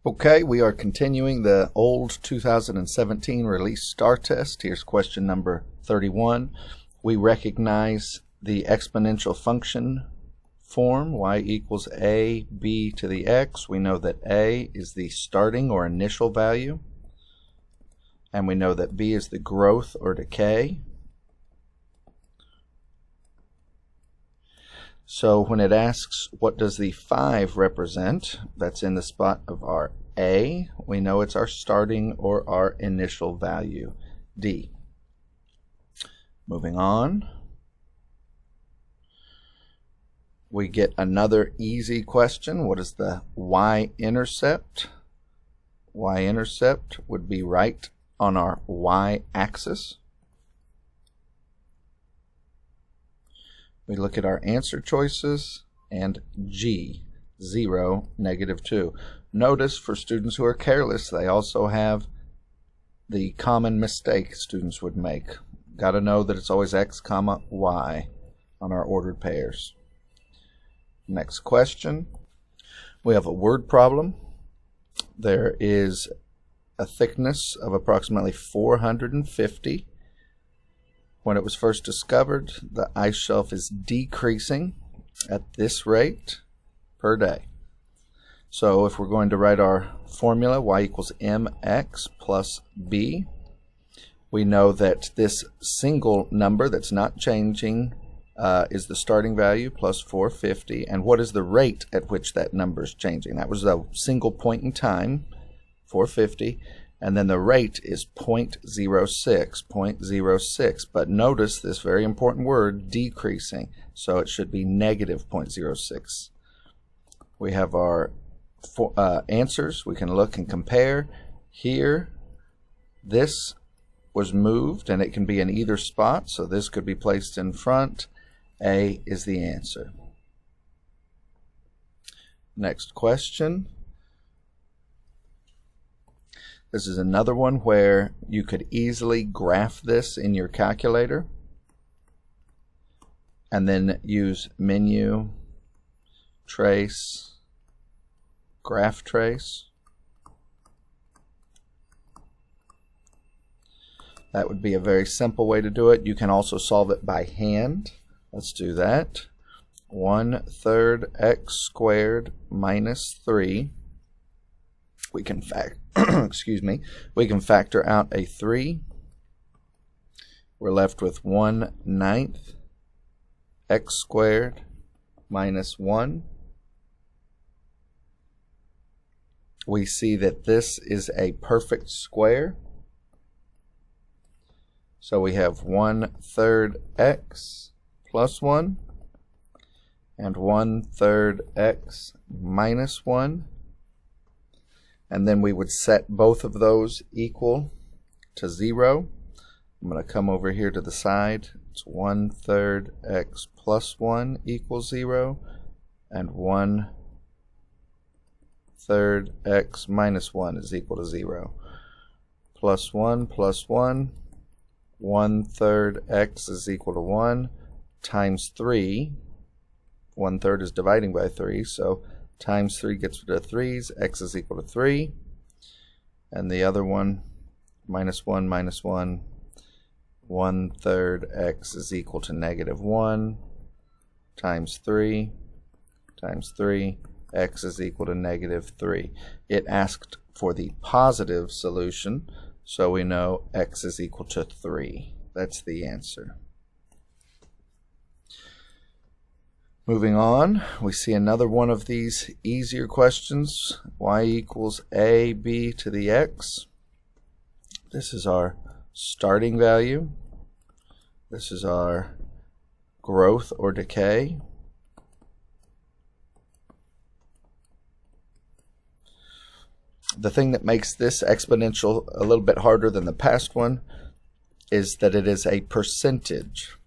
Okay, we are continuing the old 2017 release STAAR test. Here's question number 31. We recognize the exponential function form, y equals a b to the x. We know that a is the starting or initial value, and we know that b is the growth or decay. So when it asks what does the 5 represent, that's in the spot of our a, we know it's our starting or our initial value, d. Moving on, we get another easy question. What is the y-intercept? Y-intercept would be right on our y-axis. We look at our answer choices and G, 0, -2. Notice for students who are careless, they also have the common mistake students would make. Got to know that it's always x, y on our ordered pairs. Next question. We have a word problem. There is a thickness of approximately 450. When it was first discovered, the ice shelf is decreasing at this rate per day. So if we're going to write our formula, y equals mx plus b, we know that this single number that's not changing is the starting value plus 450. And what is the rate at which that number is changing? That was a single point in time, 450. And then the rate is 0.06. But notice this very important word, decreasing. So it should be -0.06. We have our answers. We can look and compare. Here, this was moved, and it can be in either spot. So this could be placed in front. A is the answer. Next question. This is another one where you could easily graph this in your calculator and then use menu, trace, graph trace. That would be a very simple way to do it. You can also solve it by hand. Let's do that. 1/3 x squared minus 3. We can we can factor out a 3. We're left with 1/9 x squared minus 1. We see that this is a perfect square. So we have 1/3 x plus 1 and 1/3 x minus 1. And then we would set both of those equal to 0. I'm going to come over here to the side. It's 1/3 x plus 1 equals 0, and 1/3 x minus 1 is equal to 0. Plus 1 plus 1, 1/3 x is equal to 1 times 3. 1/3 is dividing by 3, so times 3 gets rid of 3's, x is equal to 3. And the other one, minus 1 minus 1, 1/3 x is equal to -1 times 3 times 3, x is equal to -3. It asked for the positive solution, so we know x is equal to 3. That's the answer. Moving on, we see another one of these easier questions. Y equals a b to the x. This is our starting value. This is our growth or decay. The thing that makes this exponential a little bit harder than the past one is that it is a percentage.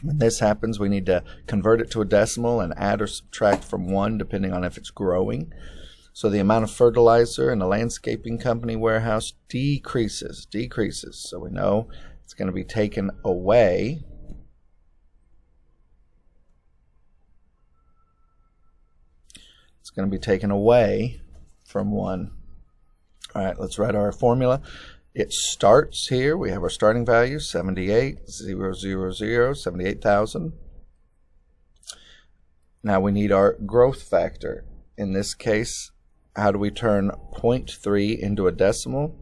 When this happens, we need to convert it to a decimal and add or subtract from 1 depending on if it's growing. So the amount of fertilizer in a landscaping company warehouse decreases. So we know it's going to be taken away. It's going to be taken away from 1. All right, let's write our formula. It starts here. We have our starting value, 78,000, 78,000. Now we need our growth factor. In this case, how do we turn 0.3 into a decimal?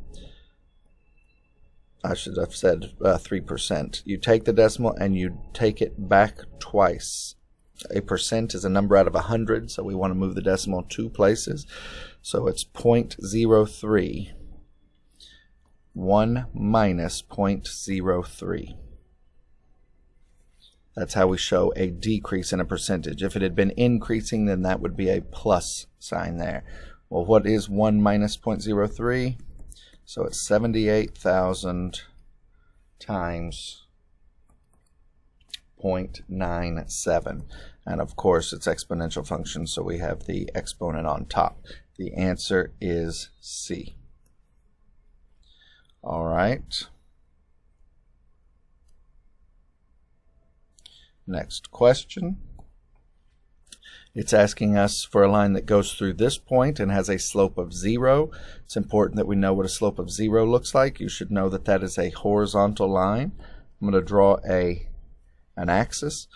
I should have said 3%. You take the decimal and you take it back twice. A percent is a number out of 100, so we want to move the decimal 2 places. So it's 0.03. 1 minus 0.03. That's how we show a decrease in a percentage. If it had been increasing, then that would be a plus sign there. Well, what is 1 minus 0.03? So it's 78,000 times 0.97. And of course, it's exponential function, so we have the exponent on top. The answer is C. All right. Next question. It's asking us for a line that goes through this point and has a slope of 0. It's important that we know what a slope of 0 looks like. You should know that that is a horizontal line. I'm going to draw an axis,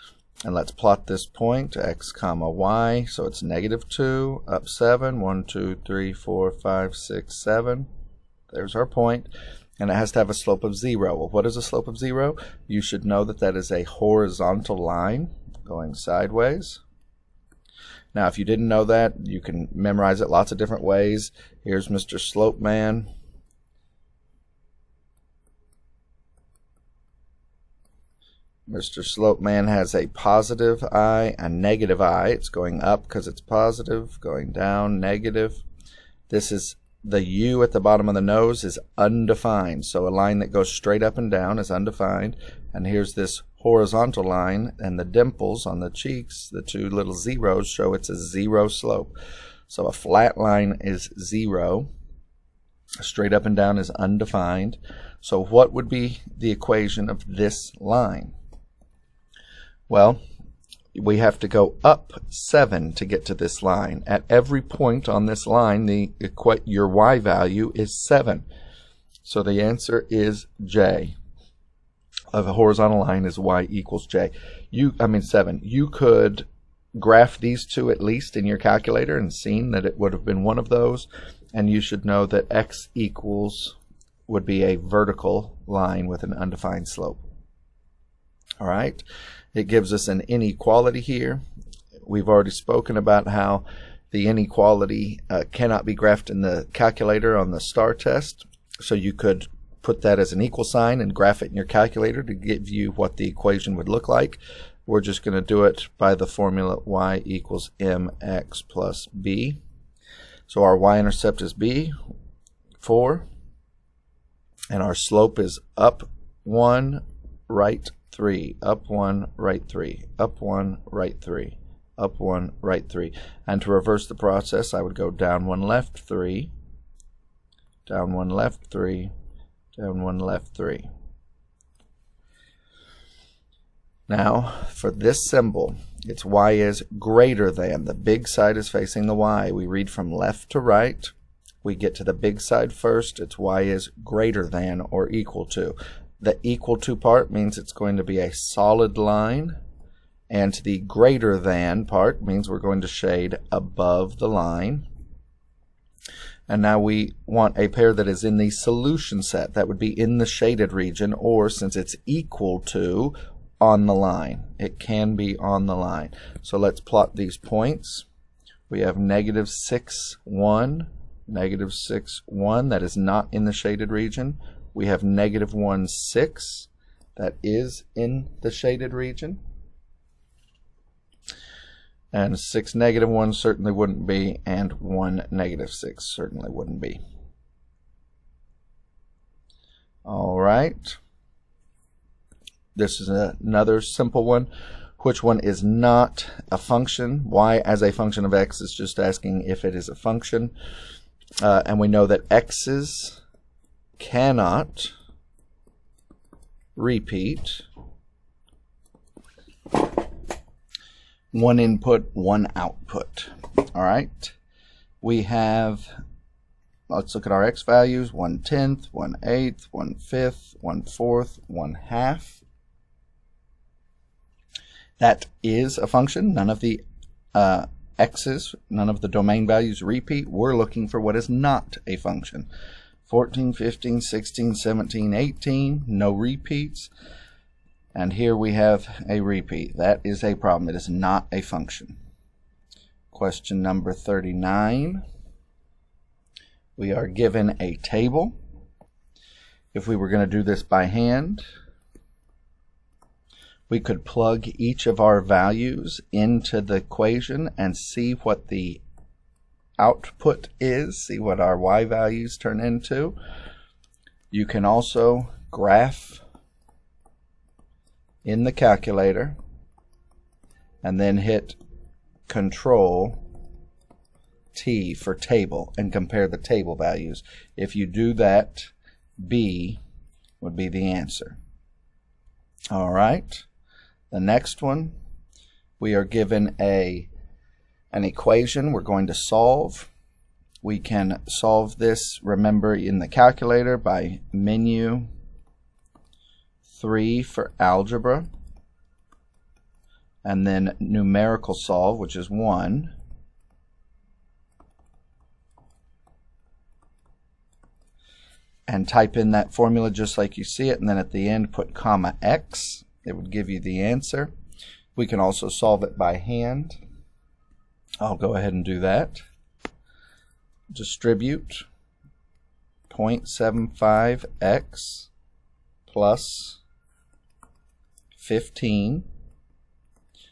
and let's plot this point, x comma y. So it's -2, up 7, 1, 2, 3, 4, 5, 6, 7. There's our point. And it has to have a slope of 0. Well, what is a slope of 0? You should know that that is a horizontal line going sideways. Now, if you didn't know that, you can memorize it lots of different ways. Here's Mr. Slope Man. Mr. Slope Man has a positive eye, a negative eye. It's going up because it's positive, going down, negative. This is the U at the bottom of the nose is undefined. So a line that goes straight up and down is undefined. And here's this horizontal line, and the dimples on the cheeks, the 2 little zeros, show it's a 0 slope. So a flat line is 0. Straight up and down is undefined. So what would be the equation of this line? Well, we have to go up 7 to get to this line. At every point on this line, your y value is 7. So the answer is J. Of a horizontal line is y equals J. 7. You could graph these two at least in your calculator and seen that it would have been one of those. And you should know that x equals would be a vertical line with an undefined slope. All right. It gives us an inequality here. We've already spoken about how the inequality cannot be graphed in the calculator on the STAAR test. So you could put that as an equal sign and graph it in your calculator to give you what the equation would look like. We're just going to do it by the formula y equals mx plus b. So our y-intercept is b, 4, and our slope is up 1, right 3, up 1, right 3, up 1, right 3, up 1, right 3. And to reverse the process, I would go down 1, left 3, down 1, left 3, down 1, left 3. Now, for this symbol, its y is greater than. The big side is facing the y. We read from left to right. We get to the big side first. Its y is greater than or equal to. The equal to part means it's going to be a solid line, and the greater than part means we're going to shade above the line. And now we want a pair that is in the solution set. That would be in the shaded region, or since it's equal to, on the line. It can be on the line. So let's plot these points. We have -6, 1, -6, 1. That is not in the shaded region. We have -1, 6. That is in the shaded region. And 6, -1 certainly wouldn't be, and 1, -6 certainly wouldn't be. All right. This is another simple one. Which one is not a function? Y as a function of x is just asking if it is a function. And we know that x's cannot repeat. One input, one output. All right. we have, let's look at our x values, 1/10, 1/8, 1/5, 1/4, 1/2. That is a function. None of the x's, none of the domain values repeat. We're looking for what is not a function. 14, 15, 16, 17, 18, no repeats. And here we have a repeat. That is a problem. It is not a function. Question number 39. We are given a table. If we were going to do this by hand, we could plug each of our values into the equation and see what the output is, see what our y values turn into. You can also graph in the calculator and then hit Control T for table and compare the table values. If you do that, B would be the answer. All right. The next one, we are given an equation we're going to solve. We can solve this, remember, in the calculator by menu 3 for algebra, and then numerical solve, which is 1. And type in that formula just like you see it, and then at the end put comma x. It would give you the answer. We can also solve it by hand. I'll go ahead and do that. Distribute 0.75x plus 15.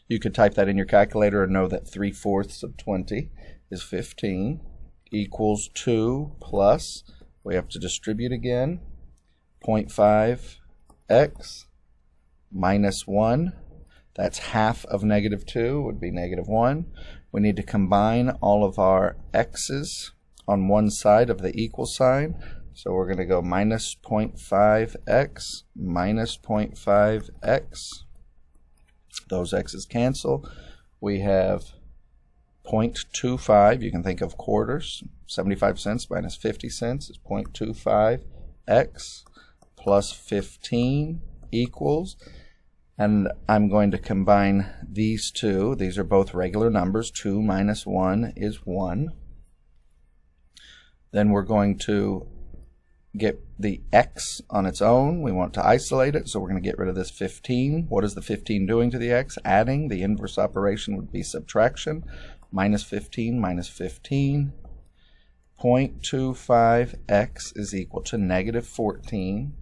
You could type that in your calculator and know that 3/4 of 20 is 15 equals 2 plus, we have to distribute again, 0.5x minus 1. That's half of -2 would be -1. We need to combine all of our x's on one side of the equal sign. So we're going to go minus 0.5x minus 0.5x. Those x's cancel. We have 0.25. You can think of quarters. 75 cents minus 50 cents is 0.25x plus 15 equals. And I'm going to combine these two. These are both regular numbers. 2 minus 1 is 1. Then we're going to get the x on its own. We want to isolate it, so we're going to get rid of this 15. What is the 15 doing to the x? Adding. The inverse operation would be subtraction. Minus 15 minus 15. 0.25x is equal to -14.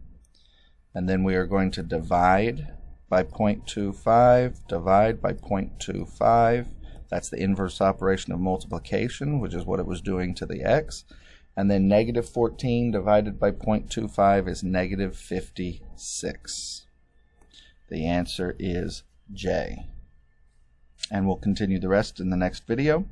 And then we are going to divide by 0.25, divide by 0.25. That's the inverse operation of multiplication, which is what it was doing to the x. And then -14 divided by 0.25 is -56. The answer is J. And we'll continue the rest in the next video.